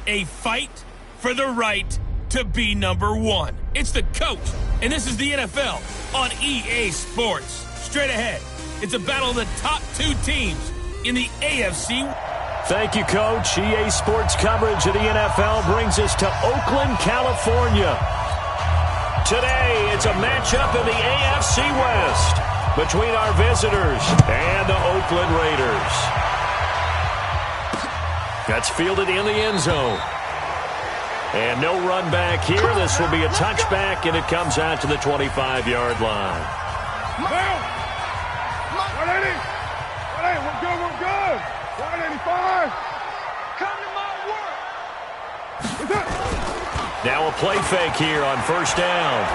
A fight for the right to be number one. It's the coach, and this is the NFL on EA Sports. Straight ahead, it's a battle of the top two teams in the AFC. Thank you, Coach. EA Sports coverage of the NFL brings us to Oakland, California. Today, it's a matchup in the AFC West between our visitors and the Oakland Raiders. That's fielded in the end zone. And no run back here. This will be a touchback, and it comes out to the 25-yard line. 180. We're good. 185. Come to my work. Now a play fake here on first down.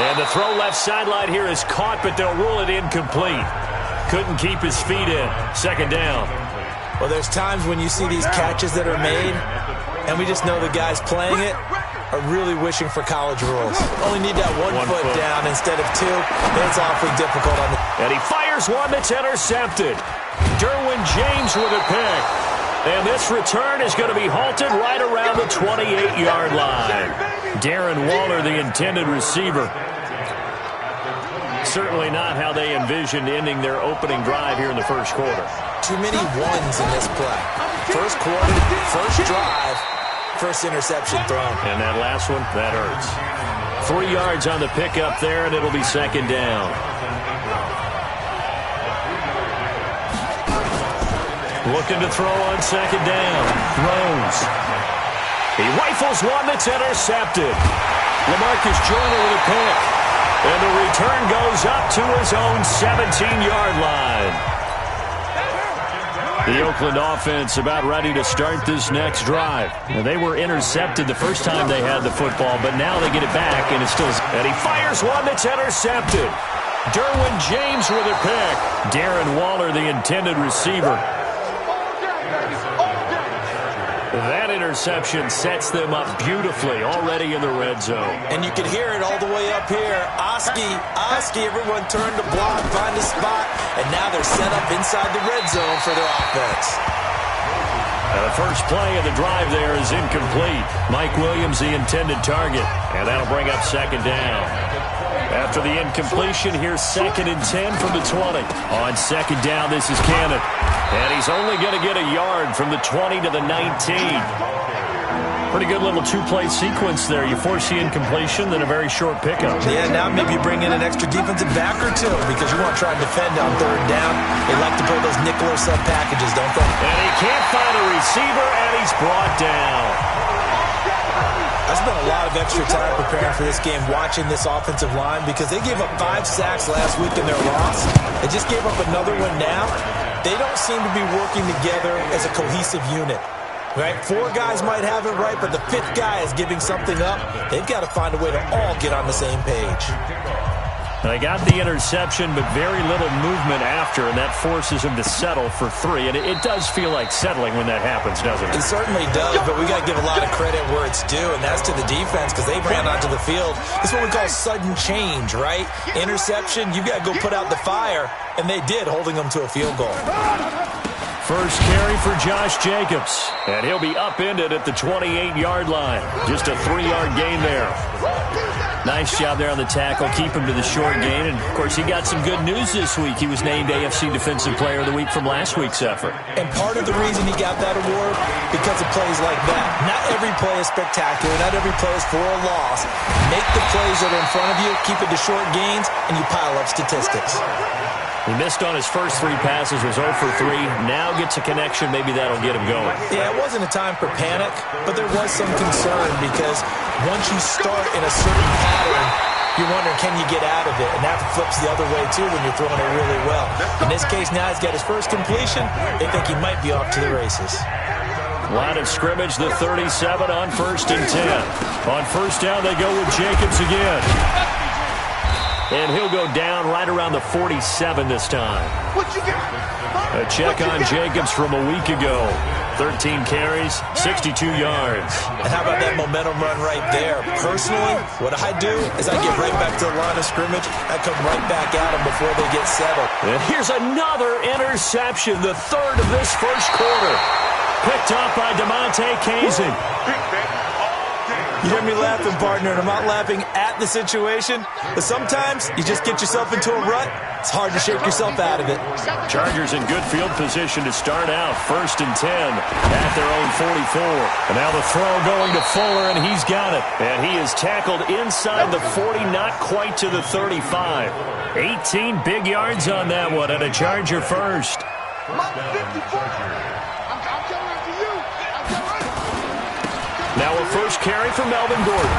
And the throw left sideline here is caught, but they'll rule it incomplete. Couldn't keep his feet in. Second down. Well, there's times when you see these catches that are made, and we just know the guys playing it are really wishing for college rules. Only need that one foot down instead of two. It's awfully difficult on the... And he fires one that's intercepted. Derwin James with a pick. And this return is going to be halted right around the 28-yard line. Darren Waller, the intended receiver. Certainly not how they envisioned ending their opening drive here in the first quarter. Too many ones in this play. First quarter, first drive, first interception thrown. And that last one, that hurts. 3 yards on the pickup there, and it'll be second down. Looking to throw on second down. Throws. He rifles one that's intercepted. LaMarcus Joyner with a pick. And the return goes up to his own 17-yard line. The Oakland offense about ready to start this next drive. They were intercepted the first time they had the football, but now they get it back, and it's still... And he fires one that's intercepted. Derwin James with a pick. Darren Waller, the intended receiver. That interception sets them up beautifully already in the red zone. And you can hear it all the way up here. Oski, everyone turned to block, find a spot, and now they're set up inside the red zone for their offense. The first play of the drive there is incomplete. Mike Williams, the intended target, and that'll bring up second down. After the incompletion, here's 2nd and 10 from the 20. On second down, this is Cannon. And he's only going to get a yard from the 20 to the 19. Pretty good little two-play sequence there. You force the incompletion, then a very short pickup. Yeah, now maybe bring in an extra defensive back or two because you want to try and defend on third down. They like to pull those nickel or sub packages, don't they? And he can't find a receiver, and he's brought down. I spent a lot of extra time preparing for this game, watching this offensive line, because they gave up 5 sacks last week in their loss. They just gave up another one now. They don't seem to be working together as a cohesive unit. Right? 4 guys might have it right, but the 5th guy is giving something up. They've got to find a way to all get on the same page. They got the interception, but very little movement after, and that forces him to settle for 3. And it does feel like settling when that happens, doesn't it? It certainly does, but we got to give a lot of credit where it's due, and that's to the defense because they ran onto the field. It's what we call sudden change, right? Interception, you've got to go put out the fire, and they did, holding them to a field goal. First carry for Josh Jacobs, and he'll be upended at the 28-yard line. Just a 3-yard gain there. Nice job there on the tackle. Keep him to the short gain. And, of course, he got some good news this week. He was named AFC Defensive Player of the Week from last week's effort. And part of the reason he got that award, because of plays like that. Not every play is spectacular. Not every play is for a loss. Make the plays that are in front of you, keep it to short gains, and you pile up statistics. He missed on his first 3 passes, was 0 for 3. Now gets a connection. Maybe that'll get him going. Yeah, it wasn't a time for panic, but there was some concern because once you start in a certain pattern, you're wondering, can you get out of it? And that flips the other way, too, when you're throwing it really well. In this case, now he's got his first completion. They think he might be off to the races. Line of scrimmage, the 37 on 1st and 10. On first down, they go with Jacobs again. And he'll go down right around the 47 this time. What you got? A check on Jacobs from a week ago. 13 carries, 62 yards. And how about that momentum run right there? Personally, what I do is I get right back to the line of scrimmage. I come right back at them before they get settled. And here's another interception, the 3rd of this first quarter. picked off by DeMonte Casey. You hear me laughing, partner, and I'm not laughing at the situation, but sometimes you just get yourself into a rut. It's hard to shake yourself out of it. Chargers in good field position to start out. 1st and 10 at their own 44. And now the throw going to Fuller, and he's got it. And he is tackled inside the 40, not quite to the 35. 18 big yards on that one, and a Charger first. Now a first carry for Melvin Gordon.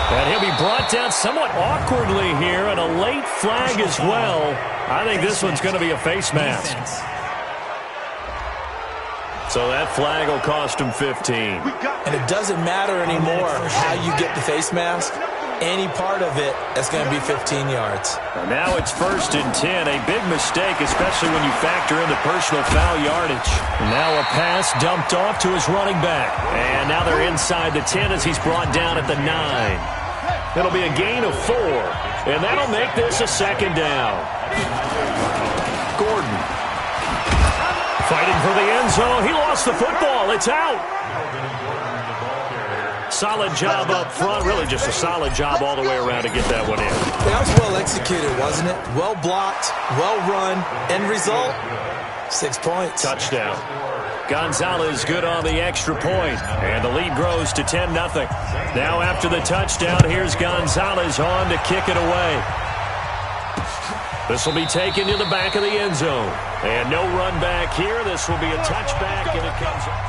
And he'll be brought down somewhat awkwardly here, and a late flag as well. I think this one's going to be a face mask. So that flag will cost him 15. And it doesn't matter anymore how you get the face mask. Any part of it, that's going to be 15 yards. Now it's 1st and 10. A big mistake, especially when you factor in the personal foul yardage. Now a pass dumped off to his running back. And now they're inside the 10 as he's brought down at the 9. It'll be a gain of 4. And that'll make this a 2nd down. Gordon. Fighting for the end zone. He lost the football. It's out. Solid job up front. Really just a solid job all the way around to get that one in. That was well executed, wasn't it? Well blocked, well run. End result, 6 points. Touchdown. Gonzalez good on the extra point. And the lead grows to 10-0. Now after the touchdown, here's Gonzalez on to kick it away. This will be taken to the back of the end zone. And no run back here. This will be a touchback, and it comes up.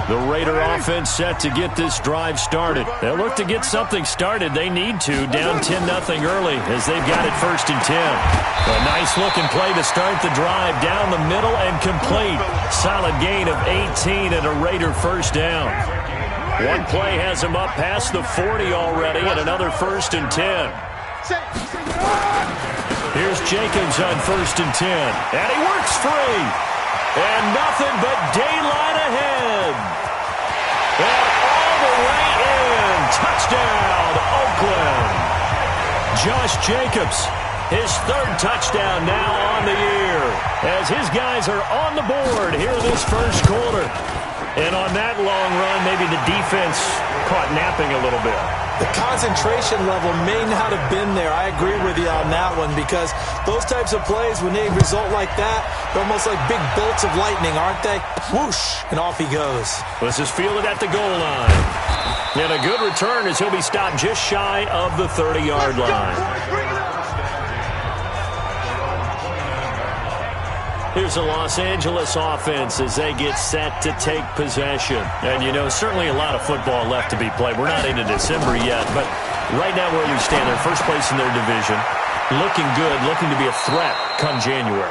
The Raider offense set to get this drive started. They'll look to get something started. They need to. Down 10-0 early as they've got it 1st and 10. A nice-looking play to start the drive. Down the middle and complete. Solid gain of 18 and a Raider first down. One play has him up past the 40 already, and another 1st and 10. Here's Jacobs on 1st and 10. And he works free. And nothing but daylight ahead. And all the way in. Touchdown, Oakland. Josh Jacobs, his 3rd touchdown now on the year. As his guys are on the board here this first quarter. And on that long run, maybe the defense caught napping a little bit. The concentration level may not have been there. I agree with you on that one because those types of plays, when they result like that, they're almost like big bolts of lightning, aren't they? Whoosh, and off he goes. This is fielded at the goal line. And a good return as he'll be stopped just shy of the 30-yard line. Here's the Los Angeles offense as they get set to take possession. And, you know, certainly a lot of football left to be played. We're not into December yet, but right now where we stand, they're first place in their division. Looking good, looking to be a threat come January.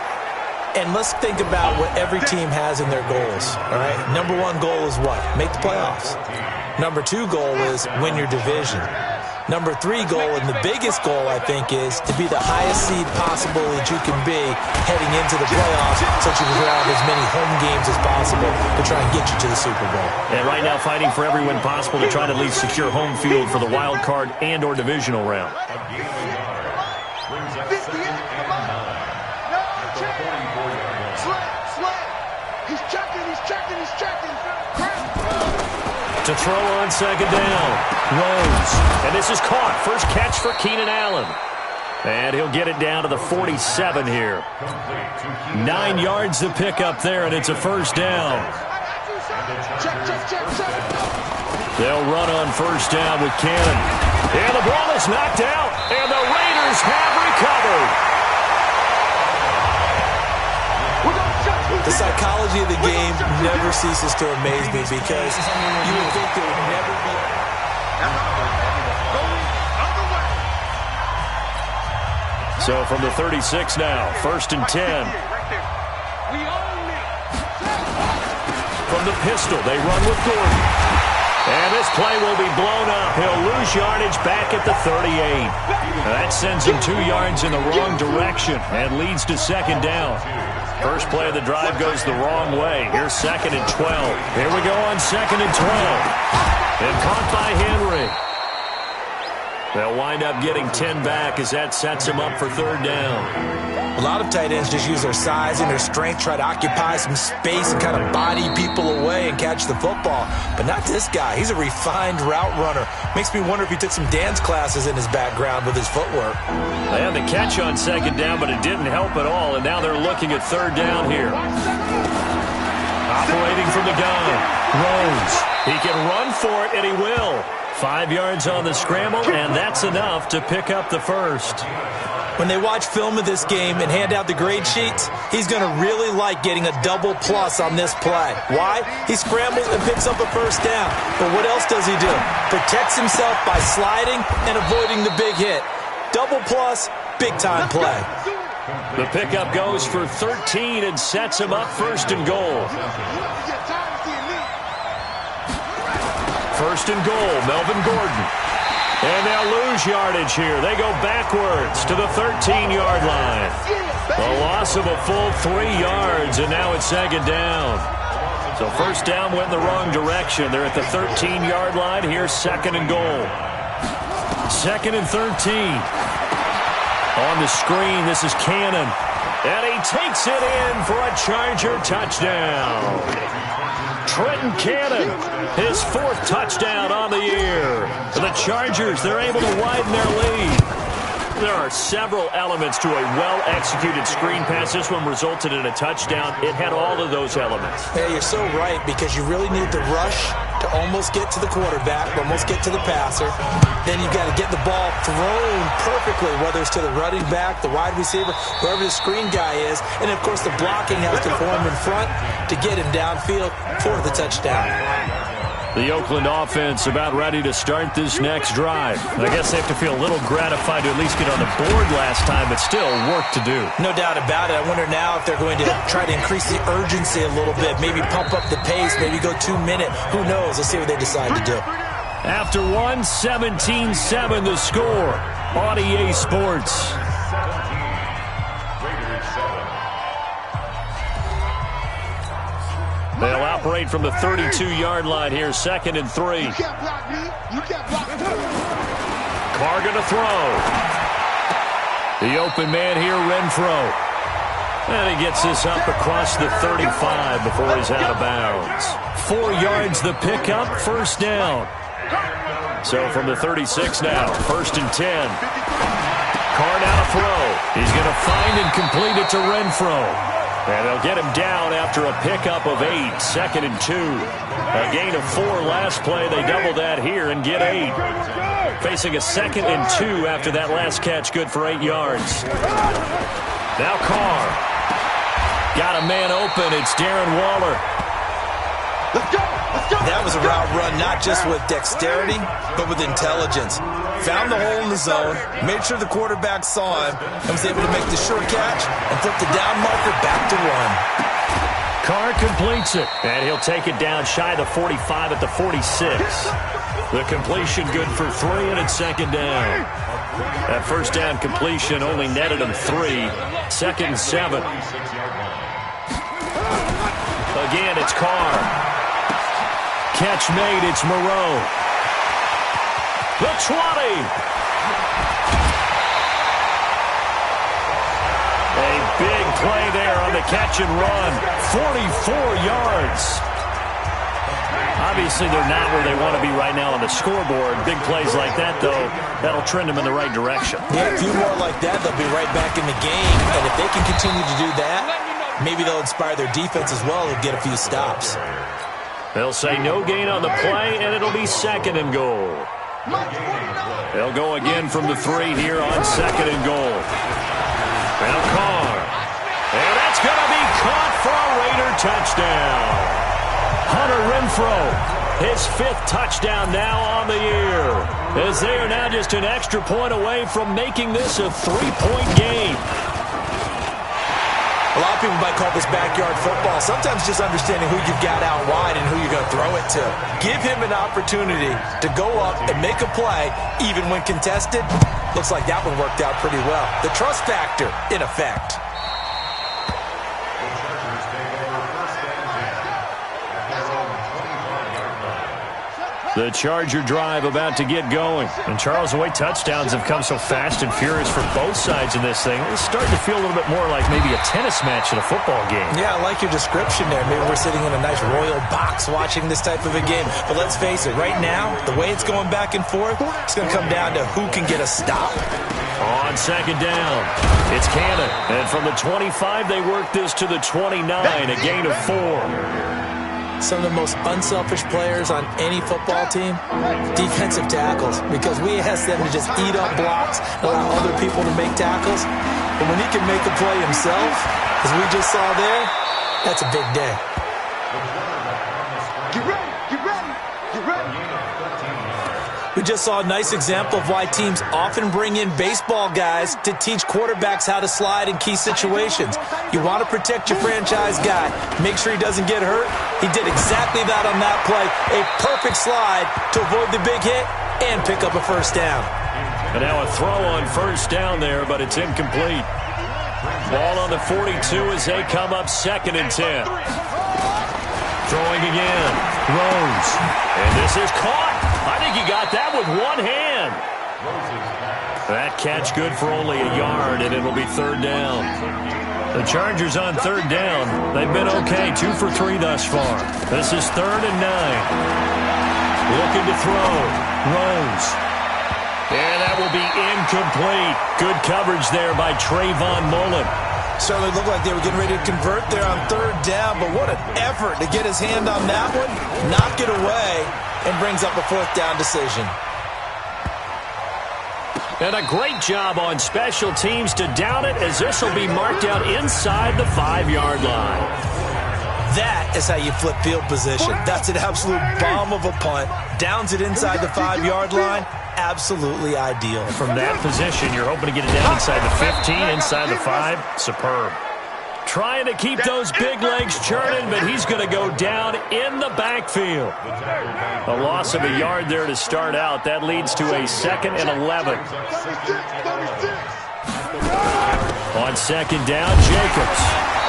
And let's think about what every team has in their goals, all right? Number 1 goal is what? Make the playoffs. Number 2 goal is win your division. Number 3 goal, and the biggest goal, I think, is to be the highest seed possible that you can be heading into the playoffs so that you can have as many home games as possible to try and get you to the Super Bowl. And right now fighting for every win possible to try to at least secure home field for the wild card and or divisional round. To throw on 2nd down. Rose. And this is caught. First catch for Keenan Allen. And he'll get it down to the 47 here. 9 yards to pick up there, and it's a first down. They'll run on first down with Cannon. And the ball is knocked out. And the Raiders have recovered. The psychology of the game never ceases to amaze me because you would think there would never be. So from the 36 now, 1st and 10. From the pistol, they run with Gordon. And this play will be blown up. He'll lose yardage back at the 38. That sends him 2 yards in the wrong direction and leads to 2nd down. First play of the drive goes the wrong way. Here's 2nd and 12. Here we go on 2nd and 12. And caught by Henry. They'll wind up getting 10 back as that sets them up for third down. A lot of tight ends just use their size and their strength, try to occupy some space and kind of body people away and catch the football. But not this guy. He's a refined route runner. Makes me wonder if he took some dance classes in his background with his footwork. They had the catch on second down, but it didn't help at all, and now they're looking at third down here. Operating from the gun, Rose. He can run for it, and he will. 5 yards on the scramble, and that's enough to pick up the first. When they watch film of this game and hand out the grade sheets, he's going to really like getting a double plus on this play. Why? He scrambles and picks up a first down. But what else does he do? Protects himself by sliding and avoiding the big hit. Double plus, big-time play. The pickup goes for 13 and sets him up first and goal. First and goal, Melvin Gordon. And they'll lose yardage here. They go backwards to the 13-yard line. A loss of a full 3 yards, and now it's second down. So first down went in the wrong direction. They're at the 13-yard line. Here's second and goal. Second and 13. On the screen, this is Cannon. And he takes it in for a Charger touchdown. Trenton Cannon, his 4th touchdown on the year. For the Chargers, they're able to widen their lead. There are several elements to a well-executed screen pass. This one resulted in a touchdown. It had all of those elements. Yeah, you're so right, because you really need the rush to almost get to the quarterback, almost get to the passer. Then you've got to get the ball thrown perfectly, whether it's to the running back, the wide receiver, whoever the screen guy is. And, of course, the blocking has to form in front to get him downfield for the touchdown. The Oakland offense about ready to start this next drive. I guess they have to feel a little gratified to at least get on the board last time, but still work to do. No doubt about it. I wonder now if they're going to try to increase the urgency a little bit, maybe pump up the pace, maybe go 2-minute. Who knows? Let's see what they decide to do. After one, 17-7 the score on EA Sports. They'll operate from the 32-yard line here, second and 3. Carr going to throw. The open man here, Renfro. And he gets this up across the 35 before he's out of bounds. 4 yards the pickup, first down. So from the 36 now, first and 10. Carr now to throw. He's going to find and complete it to Renfro. And they'll get him down after a pickup of 8, second and 2. A gain of 4 last play. They double that here and get 8. Facing a second and 2 after that last catch, good for 8 yards. Now Carr. Got a man open. It's Darren Waller. Let's go! That was a route run not just with dexterity, but with intelligence. Found the hole in the zone, made sure the quarterback saw him, and was able to make the short catch and flip the down marker back to 1. Carr completes it, and he'll take it down shy of the 45 at the 46. The completion good for 3, and it's second down. That first down completion only netted him 3. Second and 7. Again, it's Carr. Catch made, it's Moreau. The 20. A big play there on the catch and run. 44 yards. Obviously, they're not where they want to be right now on the scoreboard. Big plays like that, though, that'll trend them in the right direction. Yeah, a few more like that, they'll be right back in the game. And if they can continue to do that, maybe they'll inspire their defense as well and get a few stops. They'll say no gain on the play, and it'll be second and goal. They'll go again from the 3 here on second and goal. Now Carr. And that's going to be caught for a Raider touchdown. Hunter Renfro, his 5th touchdown now on the year, as they are now just an extra point away from making this a 3-point game. A lot of people might call this backyard football. Sometimes just understanding who you've got out wide and who you're going to throw it to. Give him an opportunity to go up and make a play, even when contested. Looks like that one worked out pretty well. The trust factor, in effect. The Charger drive about to get going. And Charles, the way touchdowns have come so fast and furious for both sides in this thing, it's starting to feel a little bit more like maybe a tennis match in a football game. Yeah, I like your description there. Maybe we're sitting in a nice royal box watching this type of a game. But let's face it, right now, the way it's going back and forth, it's going to come down to who can get a stop. On second down, it's Cannon. And from the 25, they work this to the 29, a gain of 4. Some of the most unselfish players on any football team, defensive tackles, because we ask them to just eat up blocks and allow other people to make tackles. But when he can make a play himself, as we just saw there, that's a big day. Get ready, get ready, get ready. We just saw a nice example of why teams often bring in baseball guys to teach quarterbacks how to slide in key situations. You want to protect your franchise guy. Make sure he doesn't get hurt. He did exactly that on that play. A perfect slide to avoid the big hit and pick up a first down. And now a throw on first down there, but it's incomplete. Ball on the 42 as they come up 2nd and 10. Throwing again. Rose. And this is caught. I think he got that with one hand. That catch good for only a yard, and it'll be 3rd down. The Chargers on 3rd down. They've been okay, 2 for 3 thus far. This is 3rd and 9. Looking to throw. Rose. And that will be incomplete. Good coverage there by Trayvon Mullen. Certainly looked like they were getting ready to convert there on 3rd down, but what an effort to get his hand on that one, knock it away, and brings up a 4th down decision. And a great job on special teams to down it, as this will be marked out inside the 5-yard line. That is how you flip field position. That's an absolute bomb of a punt. Downs it inside the 5-yard line. Absolutely ideal. From that position, you're hoping to get it down inside the 15, inside the 5. Superb. Trying to keep those big legs churning, but he's going to go down in the backfield. A loss of a yard there to start out. That leads to a 2nd and 11. On 2nd down, Jacobs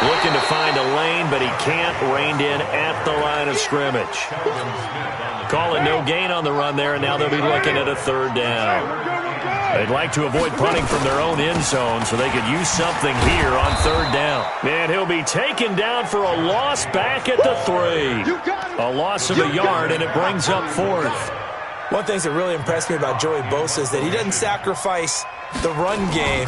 looking to find a lane, but he can't. Reined in at the line of scrimmage. Calling no gain on the run there, and now they'll be looking at a 3rd down. They'd like to avoid punting from their own end zone, so they could use something here on 3rd down. And he'll be taken down for a loss back at the 3. A loss of a yard, and it brings up 4th. One of the things that really impressed me about Joey Bosa is that he doesn't sacrifice the run game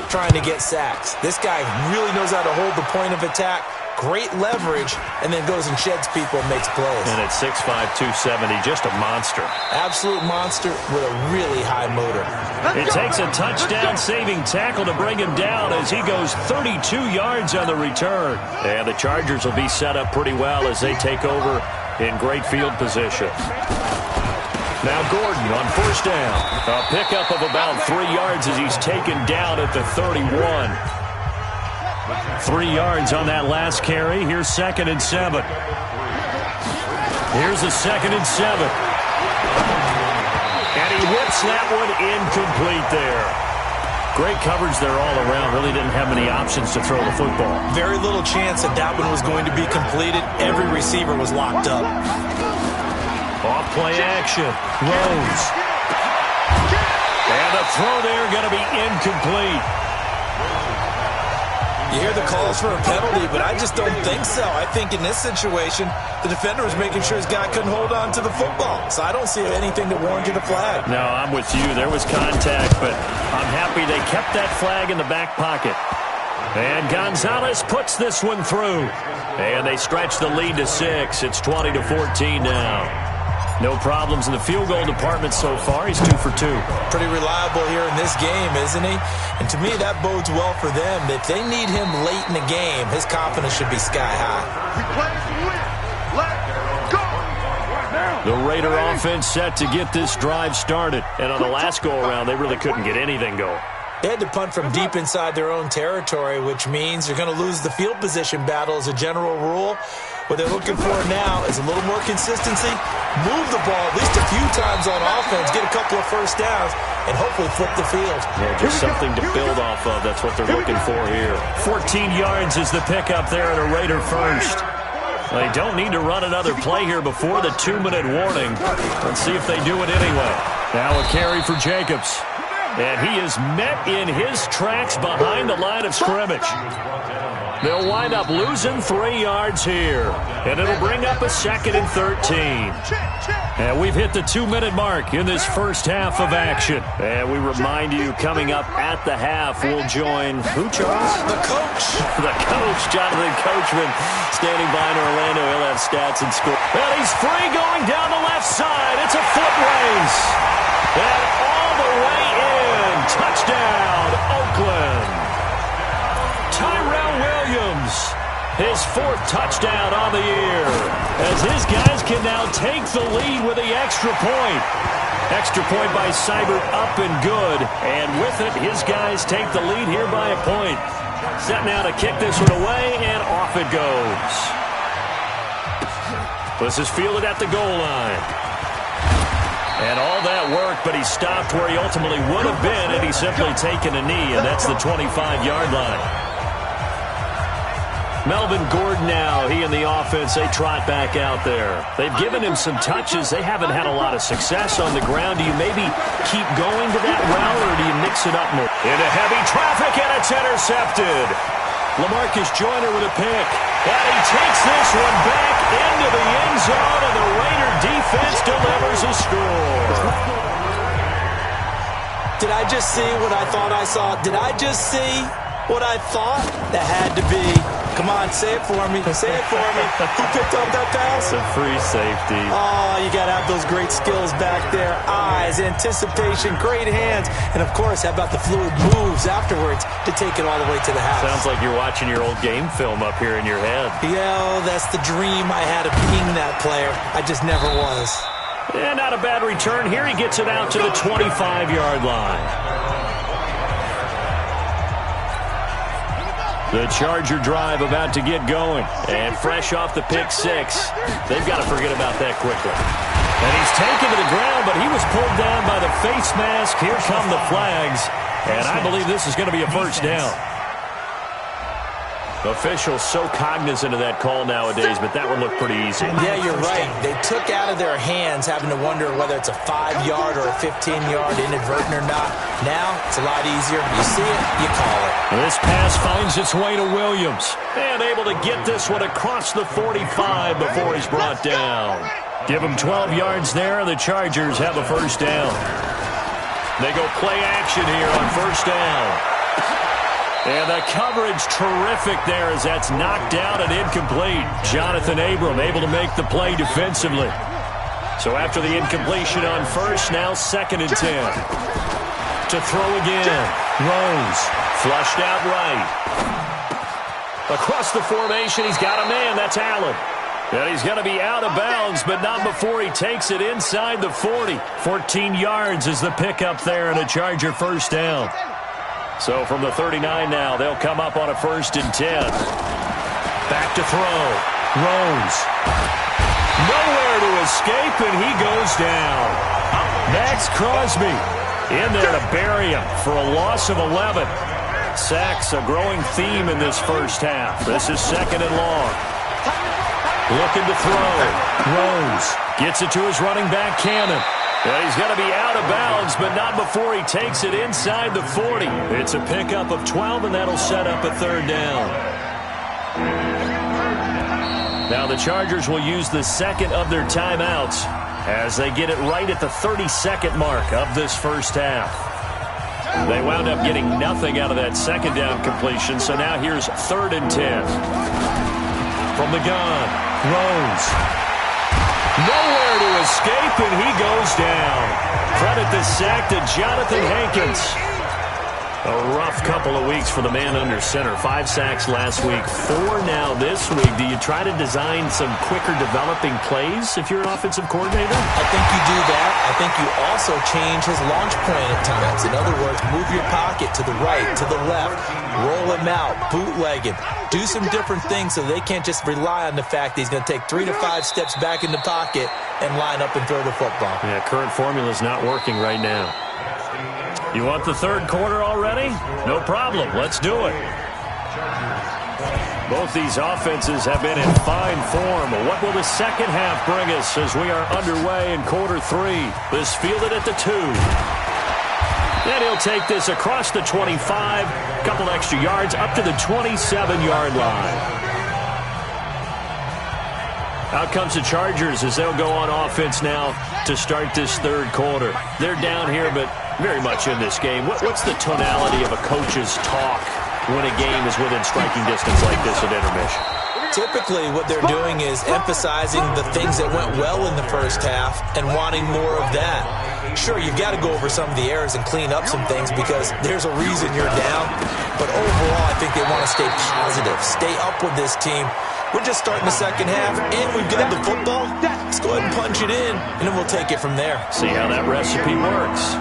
trying to get sacks. This guy really knows how to hold the point of attack, great leverage, and then goes and sheds people and makes plays. And at 6'5", 270, just a monster. Absolute monster with a really high motor. It takes a touchdown-saving tackle to bring him down as he goes 32 yards on the return. And the Chargers will be set up pretty well as they take over in great field position. Now Gordon on 1st down. A pickup of about 3 yards as he's taken down at the 31. 3 yards on that last carry. Here's 2nd and 7. Here's a 2nd and 7. And he whips that one incomplete there. Great coverage there all around. Really didn't have many options to throw the football. Very little chance that that one was going to be completed. Every receiver was locked up. Off play action. Rose. And the throw there going to be incomplete. You hear the calls for a penalty, but I just don't think so. I think in this situation, the defender was making sure his guy couldn't hold on to the football. So I don't see anything that warranted a flag. No, I'm with you. There was contact, but I'm happy they kept that flag in the back pocket. And Gonzalez puts this one through. And they stretch the lead to 6. It's 20-14 now. No problems in the field goal department so far. He's 2 for 2. Pretty reliable here in this game, isn't he? And to me, that bodes well for them. If they need him late in the game, his confidence should be sky high. We play to win. Let's go. The Raider offense set to get this drive started. And on the last go-around, they really couldn't get anything going. They had to punt from deep inside their own territory, which means you're going to lose the field position battle as a general rule. What they're looking for now is a little more consistency, move the ball at least a few times on offense, get a couple of first downs, and hopefully flip the field. Yeah, just something to build off of. That's what they're looking for here. 14 yards is the pickup there at a Raider first. They don't need to run another play here before the 2-minute warning. Let's see if they do it anyway. Now a carry for Jacobs. And he is met in his tracks behind the line of scrimmage. They'll wind up losing 3 yards here. And it'll bring up a 2nd and 13. And we've hit the 2-minute mark in this first half of action. And we remind you, coming up at the half, we'll join who, Charles? The coach. The coach, Jonathan Coachman, standing by in Orlando. He'll have stats and score. And he's free going down the left side. It's a foot race. And all the way in. Touchdown, Oakland. Tyrell Williams, his 4th touchdown on the year, as his guys can now take the lead with the extra point. Extra point by Seibert, up and good, and with it, his guys take the lead here by a point. Set now to kick this one away, and off it goes. This is fielded at the goal line. And all that work, but he stopped where he ultimately would have been had he simply taken a knee, and that's the 25-yard line. Melvin Gordon now, he and the offense, they trot back out there. They've given him some touches. They haven't had a lot of success on the ground. Do you maybe keep going to that route, or do you mix it up more? Into heavy traffic, and it's intercepted. LaMarcus Joyner with a pick. And he takes this one back into the end zone, and the Raider defense delivers a score. Did I just see what I thought I saw? Did I just see what I thought? That had to be. Come on, say it for me. Say it for me. Who picked up that pass? A free safety. Oh, you got to have those great skills back there. Eyes, anticipation, great hands. And, of course, how about the fluid moves afterwards to take it all the way to the house? Sounds like you're watching your old game film up here in your head. Yeah, that's the dream I had of being that player. I just never was. And not a bad return here. He gets it out to the 25-yard line. The Charger drive about to get going. And fresh off the pick 6. They've got to forget about that quickly. And he's taken to the ground, but he was pulled down by the face mask. Here come the flags. And I believe this is going to be a first down. Officials so cognizant of that call nowadays, but that would look pretty easy. Yeah, you're right. They took out of their hands having to wonder whether it's a 5-yard or a 15-yard, inadvertent or not. Now, it's a lot easier. You see it, you call it. This pass finds its way to Williams. And able to get this one across the 45 before he's brought down. Give him 12 yards there, and the Chargers have a first down. They go play action here on first down. And the coverage terrific there as that's knocked down and incomplete. Jonathan Abram able to make the play defensively. So after the incompletion on first, now 2nd and 10. To throw again. Rose flushed out right. Across the formation, he's got a man. That's Allen. And he's going to be out of bounds, but not before he takes it inside the 40. 14 yards is the pickup there and a Charger first down. So from the 39 now, they'll come up on a 1st and 10. Back to throw. Rose. Nowhere to escape, and he goes down. Max Crosby in there to bury him for a loss of 11. Sacks a growing theme in this first half. This is 2nd and long. Looking to throw. Rose gets it to his running back, Cannon. And he's going to be out of bounds, but not before he takes it inside the 40. It's a pickup of 12, and that'll set up a 3rd down. Now the Chargers will use the 2nd of their timeouts as they get it right at the 32nd mark of this first half. They wound up getting nothing out of that 2nd down completion, so now here's 3rd and 10. From the gun, Rose. Nowhere to escape, and he goes down. Credit the sack to Jonathan Hankins. A rough couple of weeks for the man under center. 5 sacks last week, 4 now this week. Do you try to design some quicker developing plays if you're an offensive coordinator? I think you do that. I think you also change his launch point at times. In other words, move your pocket to the right, to the left, roll him out, bootleg him. Do some different things so they can't just rely on the fact that he's going to take 3 to 5 steps back in the pocket and line up and throw the football. Yeah, current formula is not working right now. You want the 3rd quarter already? No problem. Let's do it. Both these offenses have been in fine form. What will the second half bring us as we are underway in quarter 3? This fielded at the 2. And he'll take this across the 25, couple extra yards up to the 27-yard line. Out comes the Chargers as they'll go on offense now to start this third quarter. They're down here, but very much in this game. What's the tonality of a coach's talk when a game is within striking distance like this at intermission? Typically, what they're doing is emphasizing the things that went well in the first half and wanting more of that. Sure, you've got to go over some of the errors and clean up some things because there's a reason you're down. But overall, I think they want to stay positive, stay up with this team. We're just starting the second half, and we've got the football. Let's go ahead and punch it in, and then we'll take it from there. See how that recipe works.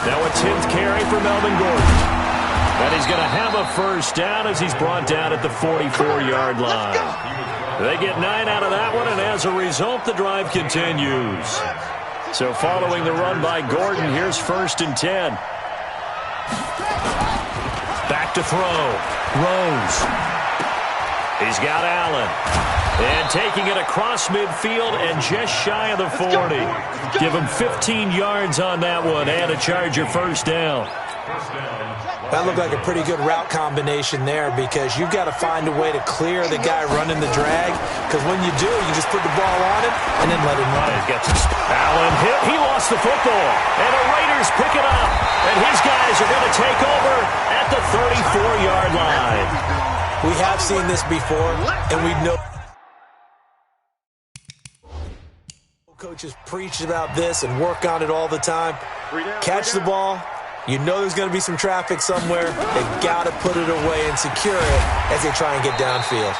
Now a 10th carry for Melvin Gordon. And he's going to have a first down as he's brought down at the 44-yard line. They get 9 out of that one, and as a result, the drive continues. So following the run by Gordon, here's 1st and 10. Back to throw. Rose. He's got Allen. And taking it across midfield and just shy of the 40. Give him 15 yards on that one and a Charger first down. That looked like a pretty good route combination there because you've got to find a way to clear the guy running the drag because when you do, you just put the ball on him and then let him run. Allen hit. He lost the football. And the Raiders pick it up. And his guys are going to take over at the 34-yard line. We have seen this before, and we know coaches preach about this and work on it all the time. Catch the ball. You know there's going to be some traffic somewhere. They've got to put it away and secure it as they try and get downfield.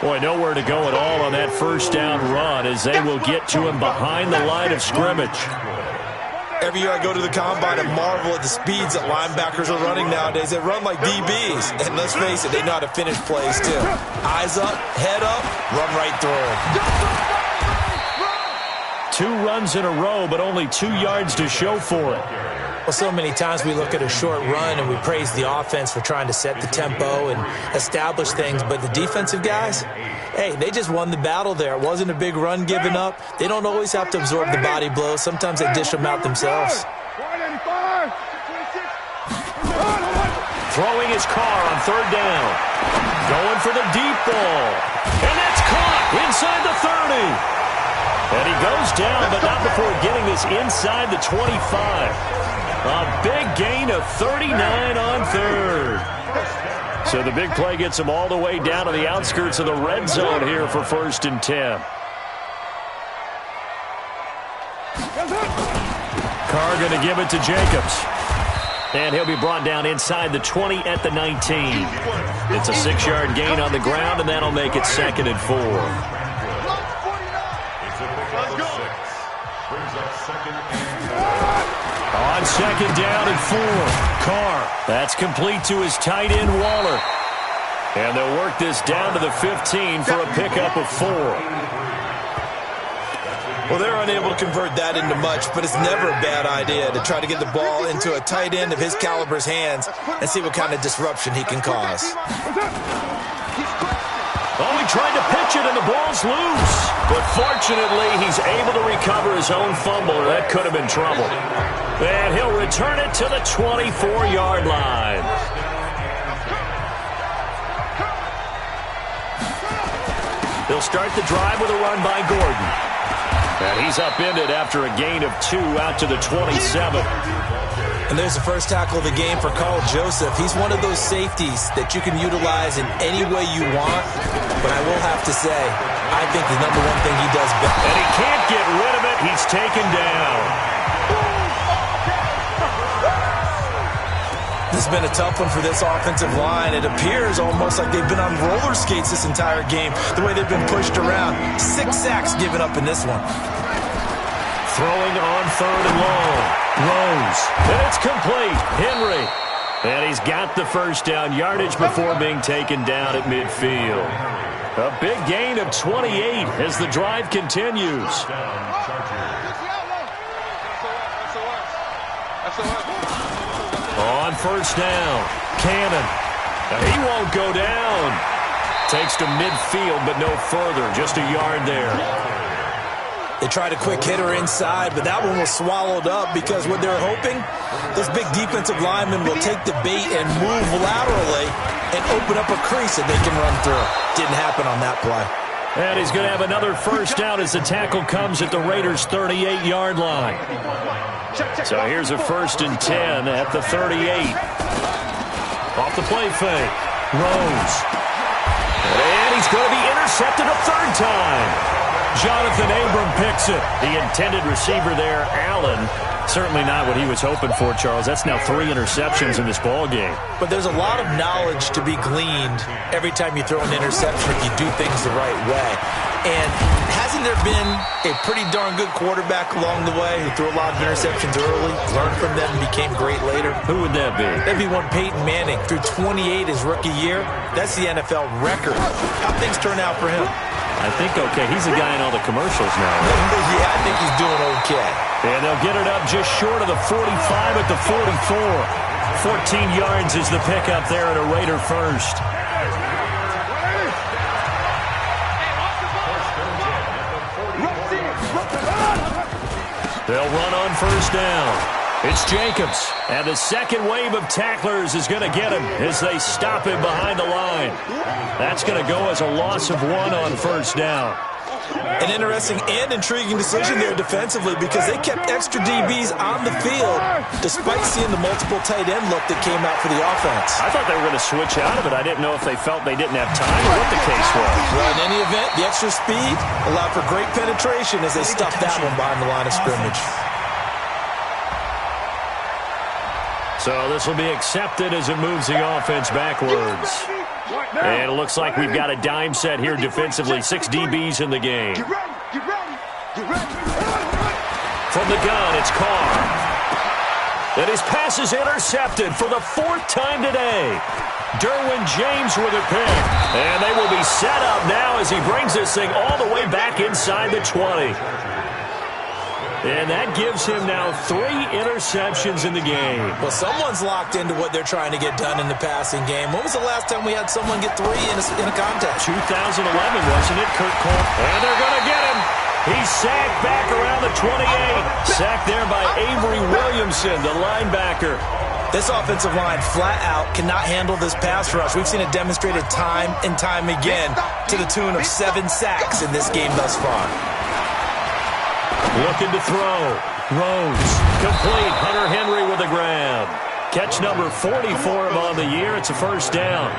Boy, nowhere to go at all on that first down run as they will get to him behind the line of scrimmage. Every year I go to the combine and marvel at the speeds that linebackers are running nowadays. They run like DBs. And let's face it, they know how to finish plays too. Eyes up, head up, run right through them. 2 runs in a row, but only 2 yards to show for it. Well, so many times we look at a short run and we praise the offense for trying to set the tempo and establish things. But the defensive guys, hey, they just won the battle there. It wasn't a big run given up. They don't always have to absorb the body blows. Sometimes they dish them out themselves. Throwing his car on 3rd down. Going for the deep ball. And that's caught inside the 30. And he goes down, but not before getting this inside the 25. A big gain of 39 on 3rd. So the big play gets him all the way down to the outskirts of the red zone here for 1st and 10. Carr going to give it to Jacobs. And he'll be brought down inside the 20 at the 19. It's a 6-yard gain on the ground, and that'll make it 2nd and 4. On 2nd down and 4, Carr. That's complete to his tight end, Waller. And they'll work this down to the 15 for a pickup of 4. Well, they're unable to convert that into much, but it's never a bad idea to try to get the ball into a tight end of his caliber's hands and see what kind of disruption he can cause. Oh, he tried to pitch it, and the ball's loose. But fortunately, he's able to recover his own fumble, or that could have been trouble. And he'll return it to the 24-yard line. They'll start the drive with a run by Gordon. And he's upended after a gain of 2 out to the 27. And there's the first tackle of the game for Carl Joseph. He's one of those safeties that you can utilize in any way you want. But I will have to say, I think the number one thing he does best. And he can't get rid of it. He's taken down. This has been a tough one for this offensive line. It appears almost like they've been on roller skates this entire game, the way they've been pushed around. 6 sacks given up in this one. Throwing on 3rd and long. Rose. And it's complete. Henry. And he's got the first down yardage before being taken down at midfield. A big gain of 28 as the drive continues. On first down, Cannon. He won't go down. Takes to midfield, but no further. Just a yard there. They tried a quick hitter inside, but that one was swallowed up because what they're hoping, this big defensive lineman will take the bait and move laterally and open up a crease that they can run through. Didn't happen on that play. And he's going to have another first down as the tackle comes at the Raiders' 38-yard line. So here's a 1st and 10 at the 38. Off the play fake. Rose. And he's going to be intercepted a 3rd time. Jonathan Abram picks it. The intended receiver there, Allen. Certainly not what he was hoping for, Charles. That's now 3 interceptions in this ball game. But there's a lot of knowledge to be gleaned every time you throw an interception if you do things the right way. And hasn't there been a pretty darn good quarterback along the way who threw a lot of interceptions early, learned from them, and became great later? Who would that be? That'd be one Peyton Manning. Threw 28 his rookie year. That's the NFL record. How'd things turn out for him? I think okay. He's a guy in all the commercials now. Yeah, I think he's doing okay. And they'll get it up just short of the 45 at the 44. 14 yards is the pickup there at a Raider first. They'll run on first down. It's Jacobs. And the second wave of tacklers is going to get him as they stop him behind the line. That's going to go as a loss of 1 on first down. An interesting and intriguing decision there defensively because they kept extra DBs on the field despite seeing the multiple tight end look that came out for the offense. I thought they were going to switch out of it. I didn't know if they felt they didn't have time or what the case was. Well, in any event, the extra speed allowed for great penetration as they stuffed that one behind the line of scrimmage. So this will be accepted as it moves the offense backwards. And it looks like we've got a dime set here defensively. 6 DBs in the game. From the gun, it's Carr. And his pass is intercepted for the 4th time today. Derwin James with a pick. And they will be set up now as he brings this thing all the way back inside the 20. And that gives him now 3 interceptions in the game. Well, someone's locked into what they're trying to get done in the passing game. When was the last time we had someone get 3 in a contest? 2011, wasn't it, Kurt Cole? And they're going to get him. He's sacked back around the 28. Sacked there by Avery Williamson, the linebacker. This offensive line flat out cannot handle this pass rush. We've seen it demonstrated time and time again to the tune of 7 sacks in this game thus far. Looking to throw. Rose. Complete. Hunter Henry with a grab. Catch number 40 for him on the year. It's a first down.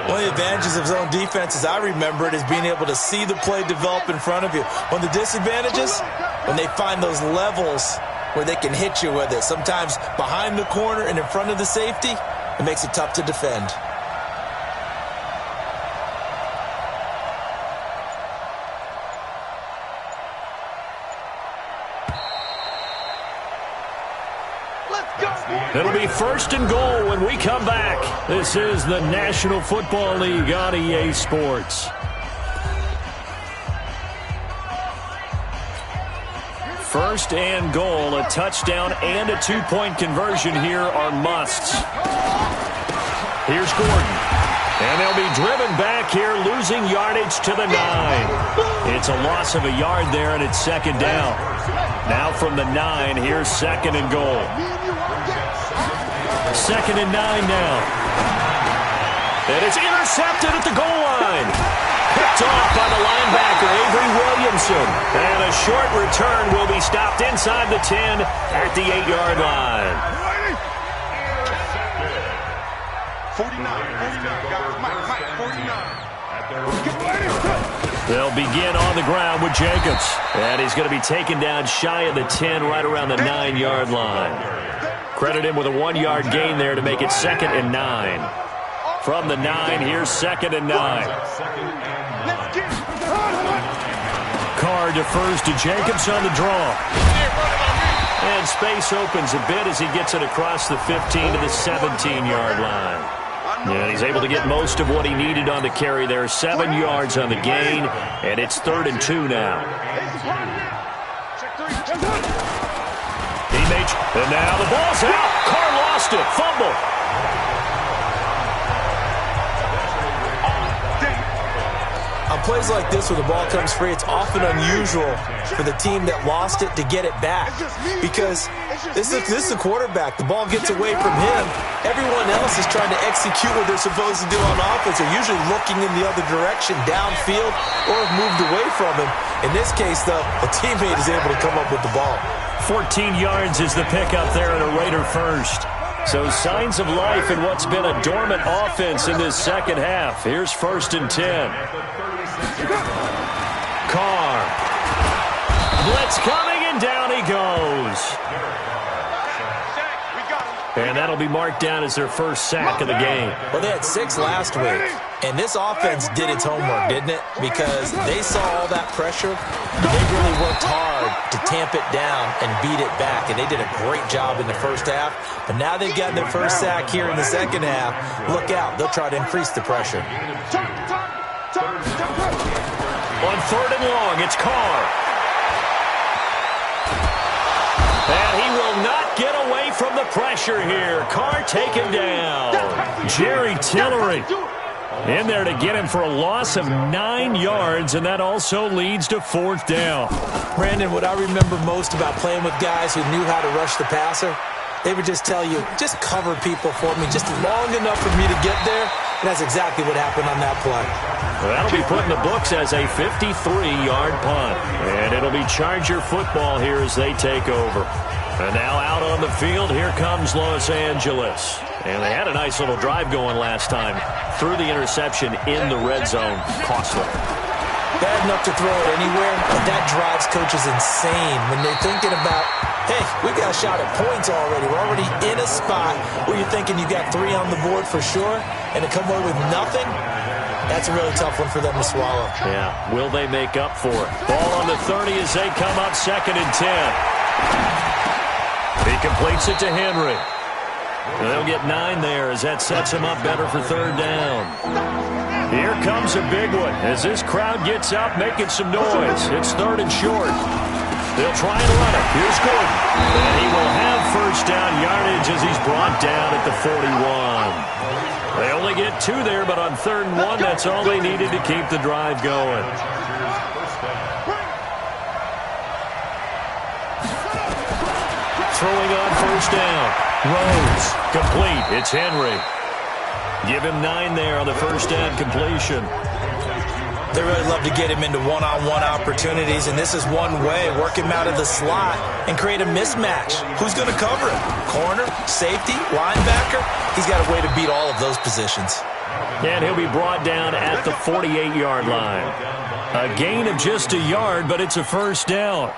One of the advantages of zone defense, as I remember it, is being able to see the play develop in front of you. One of the disadvantages, when they find those levels where they can hit you with it. Sometimes behind the corner and in front of the safety, it makes it tough to defend. It'll be 1st and goal when we come back. This is the National Football League on EA Sports. First and goal, a touchdown and a 2-point conversion here are musts. Here's Gordon. And they'll be driven back here, losing yardage to the 9. It's a loss of a yard there, and it's 2nd down. Now from the 9, here's 2nd and goal. 2nd and 9 now. And it's intercepted at the goal line. Picked off by the linebacker, Avery Williamson. And a short return will be stopped inside the 10 at the 8-yard line. 49, guys. Mike, 49. They'll begin on the ground with Jacobs. And he's going to be taken down shy of the 10, right around the 9-yard line. Credit him with a 1-yard gain there to make it 2nd and 9. From the 9, here's 2nd and 9. Carr defers to Jacobs on the draw. And space opens a bit as he gets it across the 15 to the 17-yard line. And he's able to get most of what he needed on the carry there. 7 yards on the gain, and it's 3rd and 2 now. And now the ball's out. Carr lost it. Fumble. On plays like this where the ball comes free, it's often unusual for the team that lost it to get it back. Because this is the quarterback. The ball gets away from him. Everyone else is trying to execute what they're supposed to do on offense. They're usually looking in the other direction, downfield, or have moved away from him. In this case, though, a teammate is able to come up with the ball. 14 yards is the pickup there and a Raider first. So signs of life in what's been a dormant offense in this second half. Here's 1st and 10. Carr. Blitz coming, and down he goes. And that'll be marked down as their first sack of the game. Well, they had 6 last week, and this offense did its homework, didn't it? Because they saw all that pressure. They really worked hard to tamp it down and beat it back, and they did a great job in the first half. But now they've gotten their first sack here in the second half. Look out. They'll try to increase the pressure. On 3rd and long, it's Carr. And he will not get away from the pressure here. Carr taken down. Jerry Tillery in there to get him for a loss of 9 yards, and that also leads to 4th down. Brandon, what I remember most about playing with guys who knew how to rush the passer, they would just tell you, just cover people for me just long enough for me to get there. And that's exactly what happened on that play. Well, that'll be put in the books as a 53-yard punt. And it'll be Charger football here as they take over. And now out on the field, here comes Los Angeles. And they had a nice little drive going last time. Threw the interception in the red zone. Costly. Bad enough to throw it anywhere, but that drives coaches insane when they're thinking about, hey, we got a shot at points already. We're already in a spot where you're thinking you got 3 on the board for sure, and to come away with nothing, that's a really tough one for them to swallow. Yeah, will they make up for it? Ball on the 30 as they come up 2nd and 10. He completes it to Henry. And they'll get 9 there as that sets him up better for 3rd down. Here comes a big one as this crowd gets up making some noise. It's 3rd and short. They'll try and run it. Here's Gordon. And he will have 1st down yardage as he's brought down at the 41. They only get 2 there, but on 3rd and 1, that's all they needed to keep the drive going. Throwing on 1st down. Rose. Complete. It's Henry. Give him 9 there on the 1st down completion. They really love to get him into one-on-one opportunities, and this is one way. Work him out of the slot and create a mismatch. Who's going to cover him? Corner, safety, linebacker? He's got a way to beat all of those positions. And he'll be brought down at the 48-yard line. A gain of just a yard, but it's a 1st down.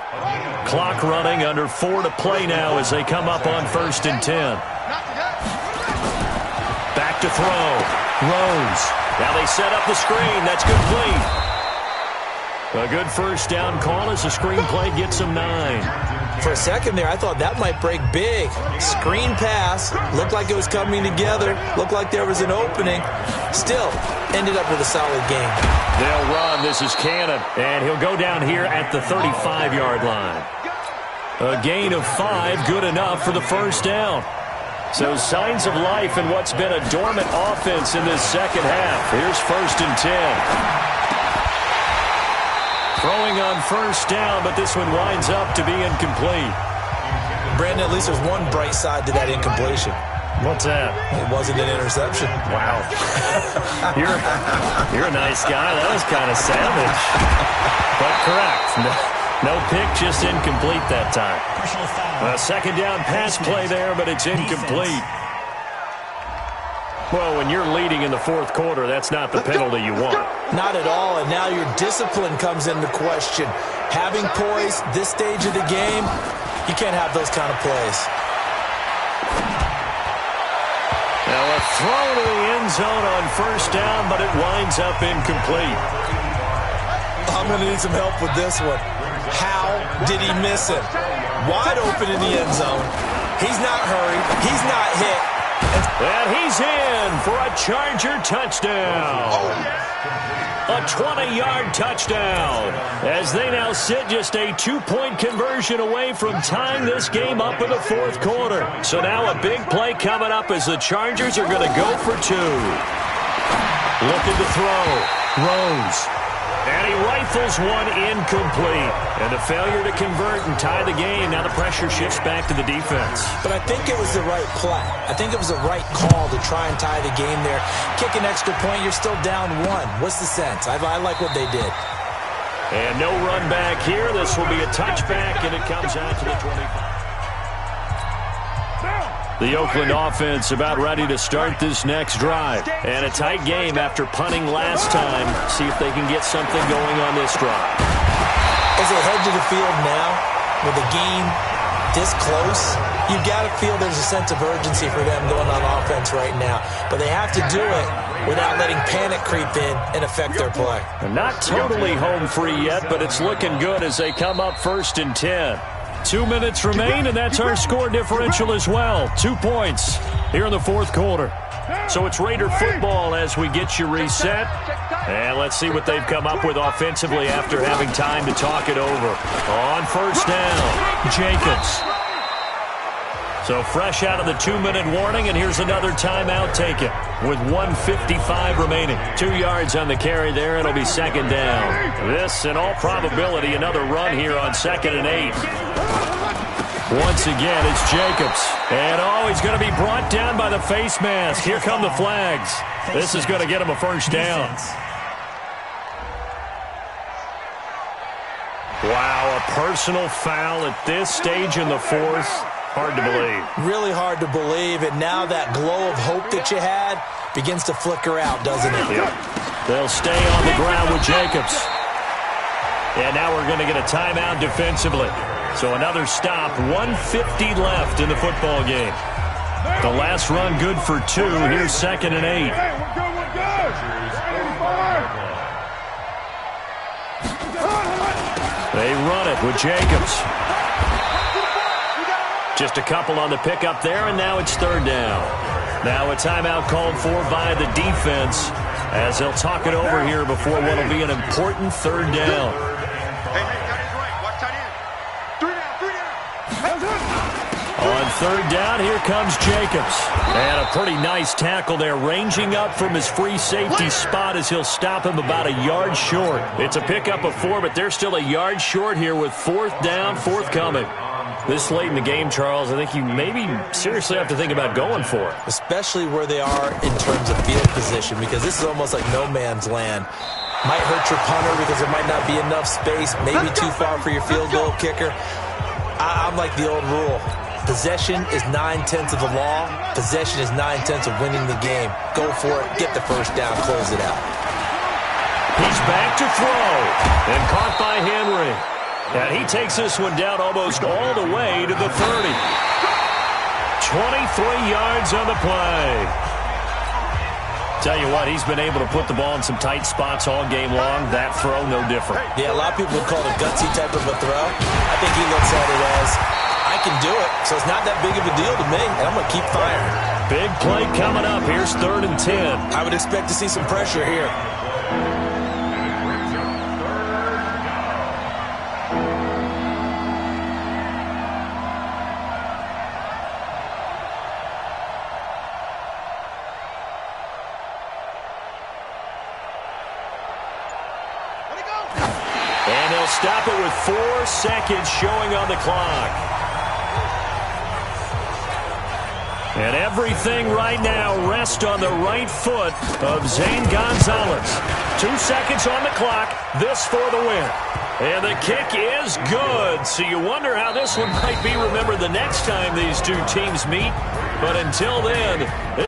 Clock running, under 4 to play now as they come up on 1st and 10. Back to throw. Rose. Now they set up the screen. That's complete. A good 1st down call as the screen play gets him 9. For a second there, I thought that might break big. Screen pass. Looked like it was coming together. Looked like there was an opening. Still, ended up with a solid game. They'll run. This is Cannon. And he'll go down here at the 35-yard line. A gain of 5, good enough for the 1st down. So signs of life in what's been a dormant offense in this second half. Here's 1st and 10. Throwing on 1st down, but this one winds up to be incomplete. Brandon, at least there's one bright side to that incompletion. What's that? It wasn't an interception. Wow. You're a nice guy. That was kind of savage. But correct. No pick, just incomplete that time. A 2nd down pass play there, but it's incomplete. Well, when you're leading in the 4th quarter, that's not the penalty you want. Not at all, and now your discipline comes into question. Having poise this stage of the game, you can't have those kind of plays. Now a throw to the end zone on 1st down, but it winds up incomplete. I'm going to need some help with this one. How did he miss it? Wide open in the end zone. He's not hurried. He's not hit. And he's in for a Charger touchdown. A 20-yard touchdown as they now sit just a 2-point conversion away from tying this game up in the fourth quarter. So now a big play coming up as the Chargers are going to go for 2. Looking to throw. Rose. And he rifles one incomplete. And a failure to convert and tie the game. Now the pressure shifts back to the defense. But I think it was the right play. I think it was the right call to try and tie the game there. Kick an extra point, you're still down 1. What's the sense? I like what they did. And no run back here. This will be a touchback, and it comes out to the 25. The Oakland offense about ready to start this next drive. And a tight game after punting last time. See if they can get something going on this drive. As they head to the field now, with the game this close, you've got to feel there's a sense of urgency for them going on offense right now. But they have to do it without letting panic creep in and affect their play. They're not totally home free yet, but it's looking good as they come up 1st and 10. 2 minutes remain, and that's our score differential as well. 2 points here in the fourth quarter. So it's Raider football as we get you reset. And let's see what they've come up with offensively after having time to talk it over. On first down, Jacobs. So fresh out of the 2-minute warning, and here's another timeout taken with 1:55 remaining. 2 yards on the carry there. It'll be second down. This, in all probability, another run here on 2nd and 8. Once again, it's Jacobs. And, he's going to be brought down by the face mask. Here come the flags. This is going to get him a first down. Wow, a personal foul at this stage in the fourth. Hard to believe. Really hard to believe, and now that glow of hope that you had begins to flicker out, doesn't it? Yep. They'll stay on the ground with Jacobs. And now we're going to get a timeout defensively. So another stop, 1:50 left in the football game. The last run good for 2. Here's 2nd and 8. They run it with Jacobs. Just a couple on the pickup there, and now it's 3rd down. Now a timeout called for by the defense as they'll talk it over here before what will be an important 3rd down. On 3rd down, here comes Jacobs. And a pretty nice tackle there, ranging up from his free safety spot as he'll stop him about a yard short. It's a pickup of 4, but they're still a yard short here with 4th down, forthcoming. This late in the game, Charles, I think you maybe seriously have to think about going for it. Especially where they are in terms of field position, because this is almost like no man's land. Might hurt your punter because there might not be enough space, maybe too far for your field goal kicker. I'm like the old rule. Possession is 9/10 of the law. Possession is 9/10 of winning the game. Go for it. Get the first down. Close it out. He's back to throw. And caught by Henry. And he takes this one down almost all the way to the 30. 23 yards on the play. Tell you what, he's been able to put the ball in some tight spots all game long. That throw, no different. Yeah, a lot of people would call it a gutsy type of a throw. I think he looks at it as, I can do it, so it's not that big of a deal to me, and I'm going to keep firing. Big play coming up. Here's 3rd and 10. I would expect to see some pressure here. And they'll stop it with 4 seconds showing on the clock. And everything right now rests on the right foot of Zane Gonzalez. 2 seconds on the clock. This for the win. And the kick is good. So you wonder how this one might be remembered the next time these two teams meet. But until then...